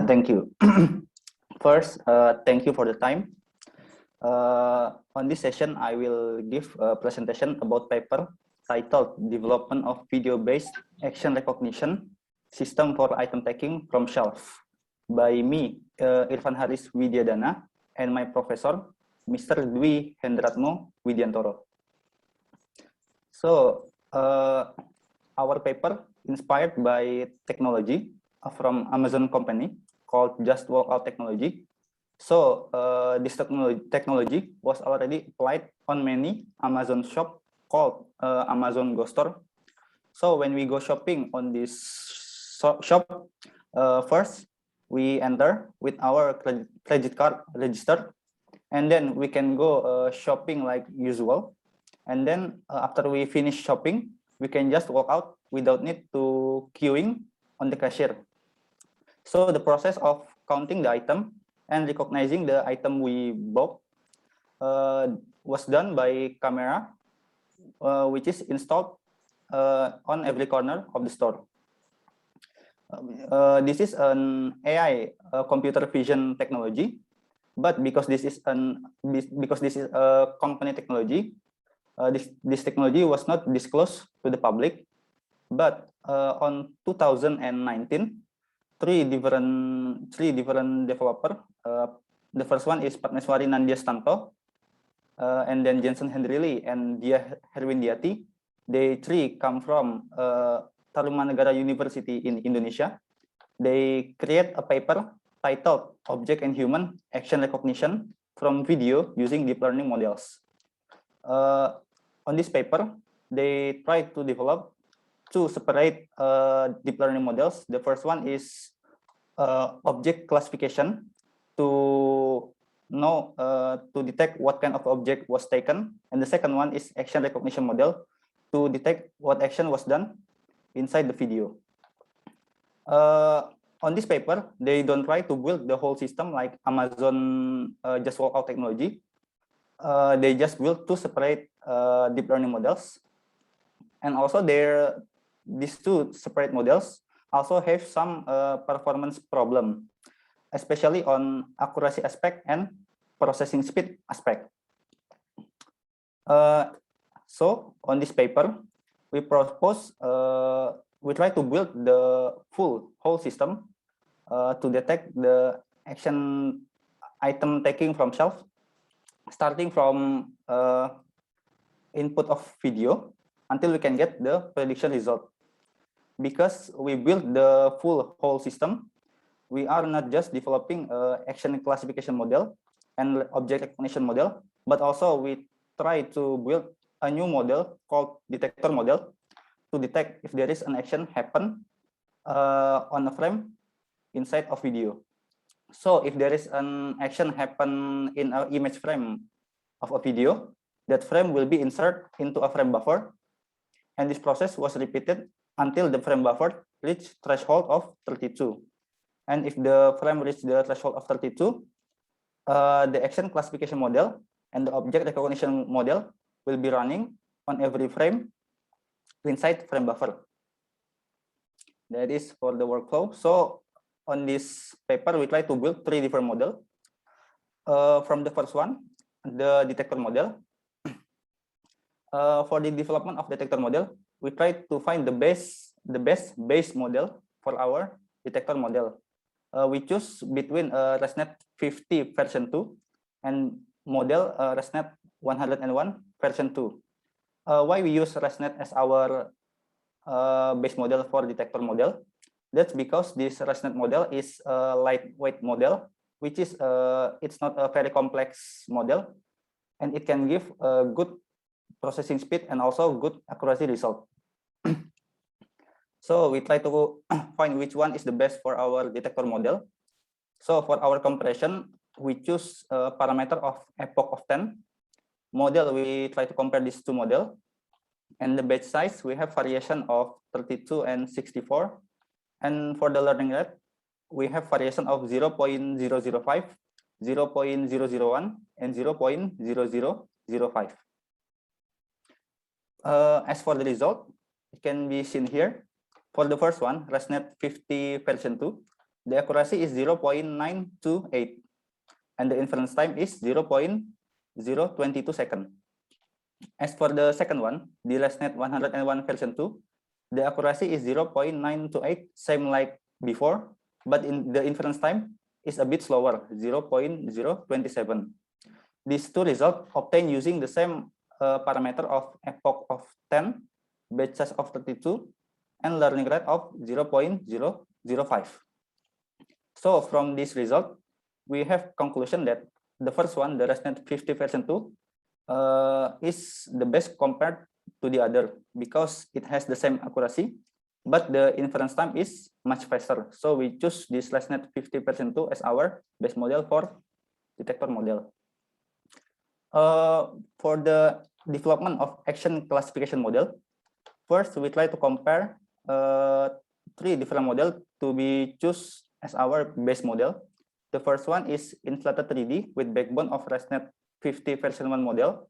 Thank you. First, thank you for the time. On this session, I will give a presentation about paper titled Development of Video-Based Action Recognition System for Item Taking from Shelf by me, Irfan Haris Widyadana, and my professor, Mr. Dwi Hendratmo Widyantoro. So, our paper inspired by technology from Amazon company called Just Walk Out Technology. So this technology was already applied on many Amazon shop called Amazon Go Store. So when we go shopping on this shop, first we enter with our credit card registered, and then we can go shopping like usual. And then after we finish shopping, we can just walk out without need to queuing on the cashier. So the process of counting the item and recognizing the item we bought was done by camera, which is installed on every corner of the store. This is an AI computer vision technology, but because this is a company technology, this technology was not disclosed to the public. But on 2019, three different developer. The first one is Padmeswari Nandya Stanto, and then Jensen Hendrili and Dia Herwindiati. They three come from Tarumanegara University in Indonesia. They create a paper titled Object and Human Action Recognition from Video using Deep Learning Models. On this paper, they try to develop two separate deep learning models. The first one is object classification to know to detect what kind of object was taken, and the second one is action recognition model to detect what action was done inside the video. On this paper, they don't try to build the whole system like Amazon Just Walk Out technology. They just build two separate deep learning models, and also these two separate models also have some performance problem, especially on accuracy aspect and processing speed aspect. So on this paper, we propose we try to build the whole system to detect the action item taking from shelf, starting from input of video until we can get the prediction result. Because we built the whole system, we are not just developing action classification model and object recognition model, but also we try to build a new model called detector model to detect if there is an action happen on a frame inside of video. So if there is an action happen in an image frame of a video, that frame will be inserted into a frame buffer, and this process was repeated until the frame buffer reached threshold of 32. And if the frame reaches the threshold of 32, the action classification model and the object recognition model will be running on every frame inside frame buffer. That is for the workflow. So on this paper, we try to build three different models. From the first one, the detector model. For the development of detector model, we try to find the best base model for our detector model. We choose between ResNet 50 version 2 and model ResNet 101 version 2. Why we use ResNet as our base model for detector model? That's because this ResNet model is a lightweight model, which is it's not a very complex model, and it can give a good processing speed and also good accuracy result. So we try to find which one is the best for our detector model. So for our comparison, we choose a parameter of epoch of 10. Model, we try to compare these two models. And the batch size, we have variation of 32 and 64. And for the learning rate, we have variation of 0.005, 0.001, and 0.0005. As for the result, it can be seen here. For the first one, ResNet 50 version 2, the accuracy is 0.928, and the inference time is 0.022 seconds. As for the second one, the ResNet 101 version 2, the accuracy is 0.928, same like before, but in the inference time is a bit slower, 0.027. These two results obtained using the same parameter of epoch of 10, batch size of 32, and learning rate of 0.005. So from this result, we have conclusion that the first one, the ResNet 50 version 2, is the best compared to the other because it has the same accuracy, but the inference time is much faster. So we choose this ResNet 50 version 2 as our base model for detector model. For the development of action classification model, first we try to compare 3 different models to be choose as our base model. The first one is inflated 3D with backbone of ResNet 50 version 1 model.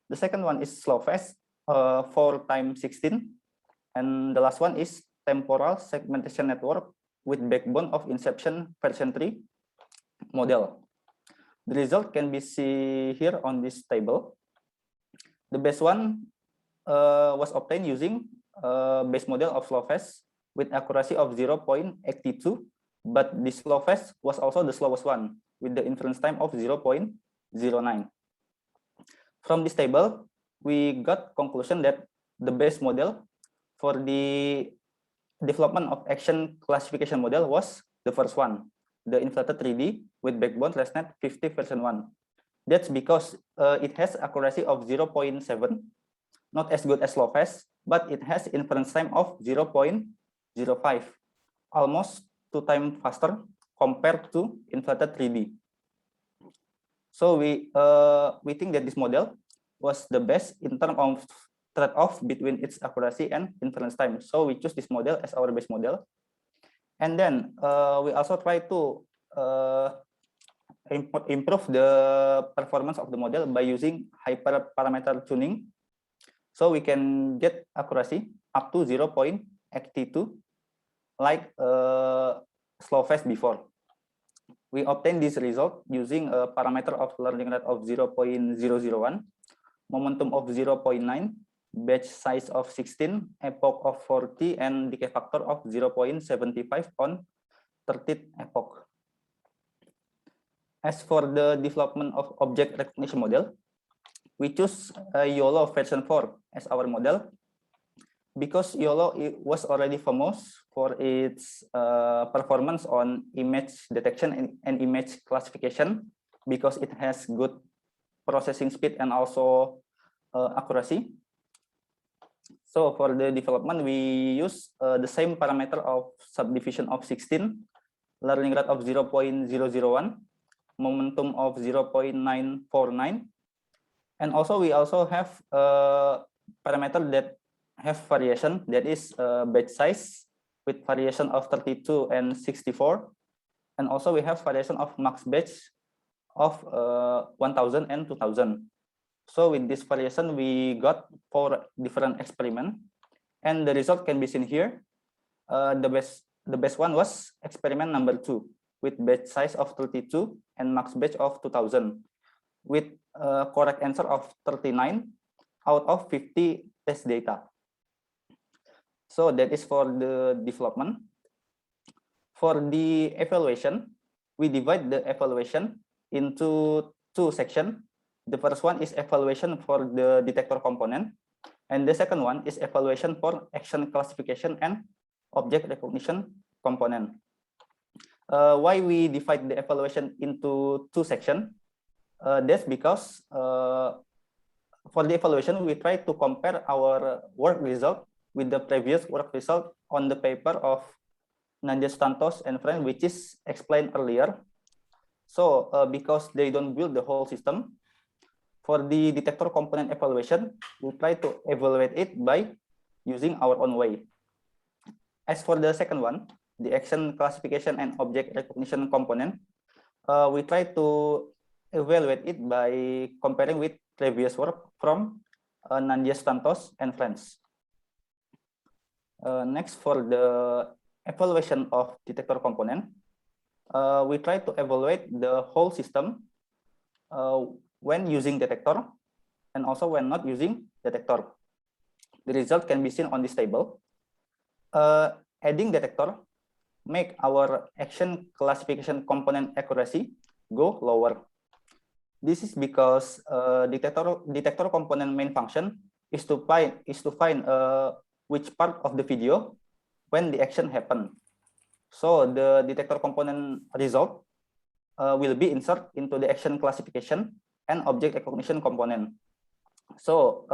The second one is Slovest 4x16, and the last one is temporal segmentation network with backbone of Inception version 3 model. The result can be seen here on this table. The base one was obtained using base model of Slovest with accuracy of 0.82, but this Slovest was also the slowest one with the inference time of 0.09. From this table, we got conclusion that the base model for the development of action classification model was the first one, the inflated 3D with backbone ResNet 50 version 1. That's because it has accuracy of 0.7, not as good as Slovest, but it has inference time of 0.05, almost 2 times faster compared to inflated 3D. So we think that this model was the best in terms of trade-off between its accuracy and inference time. So we choose this model as our base model. And then we also try to improve the performance of the model by using hyperparameter tuning. So we can get accuracy up to 0.82 like Slovest before. We obtain this result using a parameter of learning rate of 0.001, momentum of 0.9, batch size of 16, epoch of 40, and decay factor of 0.75 on 30th epoch. As for the development of object recognition model, we choose YOLO version 4 as our model because YOLO was already famous for its performance on image detection and image classification because it has good processing speed and also accuracy. So for the development, we use the same parameter of subdivision of 16, learning rate of 0.001, momentum of 0.949, and also we also have a parameter that have variation, that is batch size with variation of 32 and 64, and also we have variation of max batch of 1000 and 2000. So with this variation, we got 4 different experiments, and the result can be seen here. The best one was experiment number 2 with batch size of 32 and max batch of 2000, with a correct answer of 39 out of 50 test data. So that is for the development. For the evaluation, we divide the evaluation into 2 sections. The first one is evaluation for the detector component, and the second one is evaluation for action classification and object recognition component. Why we divide the evaluation into 2 sections? That's because for the evaluation, we try to compare our work result with the previous work result on the paper of Nandya Sutantos and friends, which is explained earlier. So because they don't build the whole system, for the detector component evaluation, we try to evaluate it by using our own way. As for the second one, the action classification and object recognition component, we try to evaluate it by comparing with previous work from Nandya Sutantos and friends. Next, for the evaluation of detector component, we try to evaluate the whole system when using detector and also when not using detector. The result can be seen on this table. Adding detector make our action classification component accuracy go lower. This is because detector component main function is to find which part of the video when the action happen. So the detector component result will be inserted into the action classification and object recognition component. So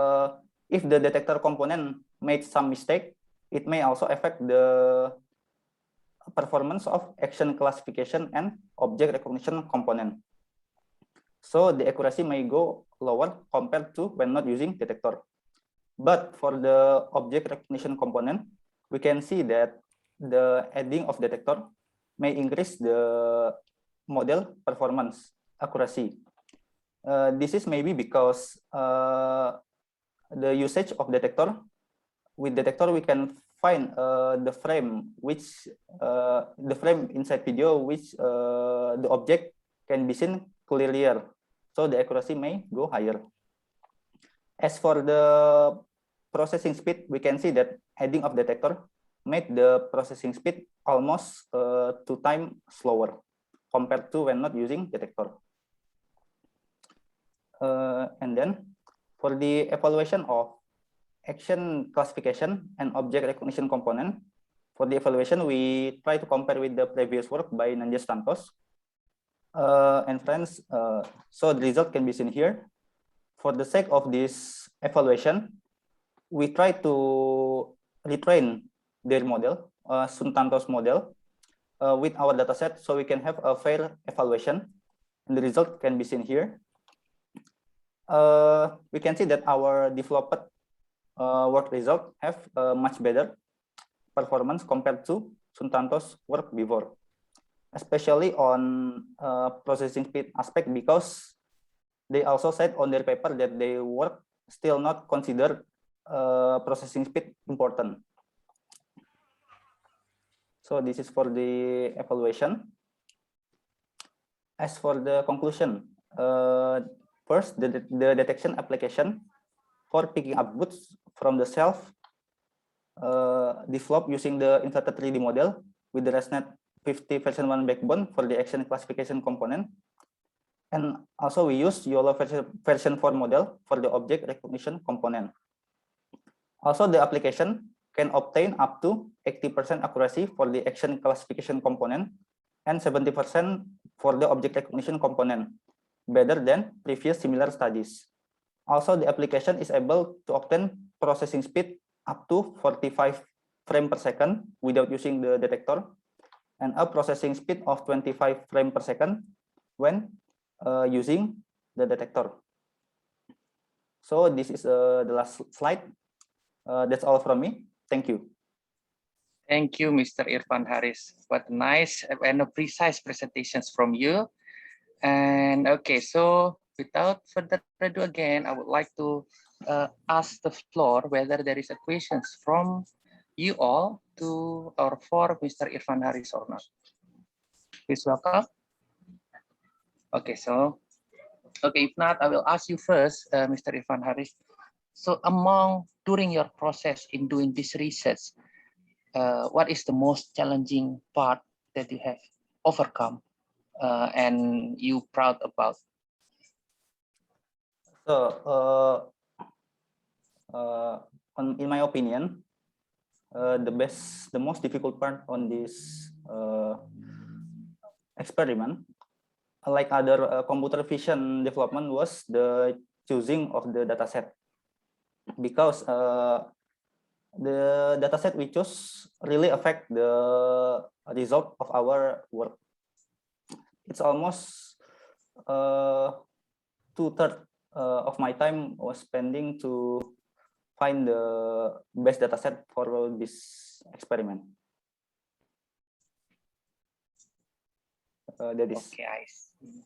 if the detector component made some mistake, it may also affect the performance of action classification and object recognition component. So the accuracy may go lower compared to when not using detector. But for the object recognition component, we can see that the adding of detector may increase the model performance accuracy. This is maybe because the usage of detector. With detector, we can find the frame inside video which the object can be seen clearer, so the accuracy may go higher. As for the processing speed, we can see that adding of detector made the processing speed almost 2 times slower compared to when not using detector. And then for the evaluation of action classification and object recognition component, for the evaluation, we try to compare with the previous work by Nanjas Santos and friends. So the result can be seen here. For the sake of this evaluation, we try to retrain their model, Suntanto's model, with our dataset, so we can have a fair evaluation. And the result can be seen here. We can see that our developed work result have much better performance compared to Suntanto's work before, especially on processing speed aspect, because they also said on their paper that their work still not considered processing speed important. So this is for the evaluation. As for the conclusion, first, the detection application for picking up goods from the shelf developed using the inverted 3D model with the ResNet 50 version 1 backbone for the action classification component. And also we use YOLO version 4 model for the object recognition component. Also the application can obtain up to 80% accuracy for the action classification component and 70% for the object recognition component, better than previous similar studies. Also, the application is able to obtain processing speed up to 45 frames per second without using the detector, and a processing speed of 25 frames per second when using the detector. So this is the last slide. That's all from me. Thank you. Thank you, Mr. Irfan Haris. What nice and precise presentations from you. And okay, so without further ado again, I would like to ask the floor whether there is a questions from you all to or for Mr. Irfan Haris or not. Please welcome. Okay, so if not, I will ask you first, Mr. Irfan Haris. So during your process in doing this research, what is the most challenging part that you have overcome and you proud about? So, in my opinion, the most difficult part on this experiment, like other computer vision development, was the choosing of the dataset, because the dataset we chose really affect the result of our work. It's almost 2/3 of my time was spending to find the best dataset for this experiment. That is. Okay, I see.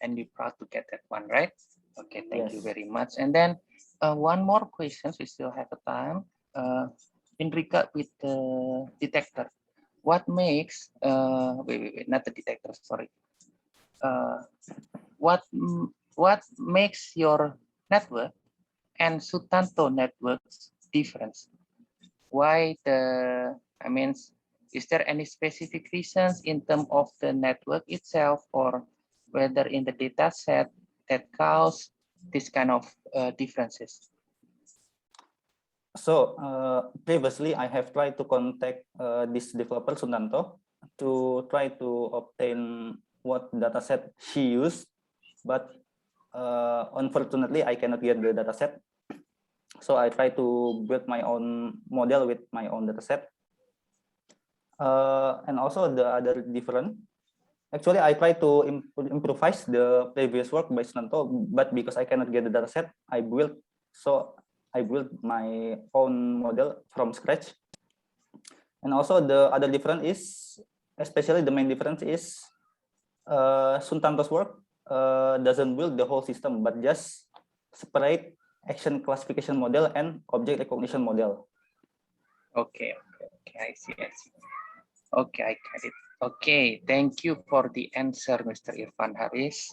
And you're proud to get that one, right? Okay, thank you Yes. very much. And then one more question, we still have a time. In regard with the detector, what makes wait, not the detector, sorry. What makes your network and Sutanto networks difference? Why I mean, is there any specific reasons in terms of the network itself, or whether in the data set that cause this kind of differences? So previously, I have tried to contact this developer Sundanto to try to obtain what dataset she used, but unfortunately, I cannot get the dataset. So I try to build my own model with my own dataset. And also the other different. Actually, I try to improvise the previous work by Sundanto, but because I cannot get the dataset, I built my own model from scratch. And also the other difference is, especially the main difference is, Sundanto's work doesn't build the whole system, but just separate action classification model and object recognition model. Okay, I see. Okay, I get it. Okay, thank you for the answer, Mr. Irfan Haris.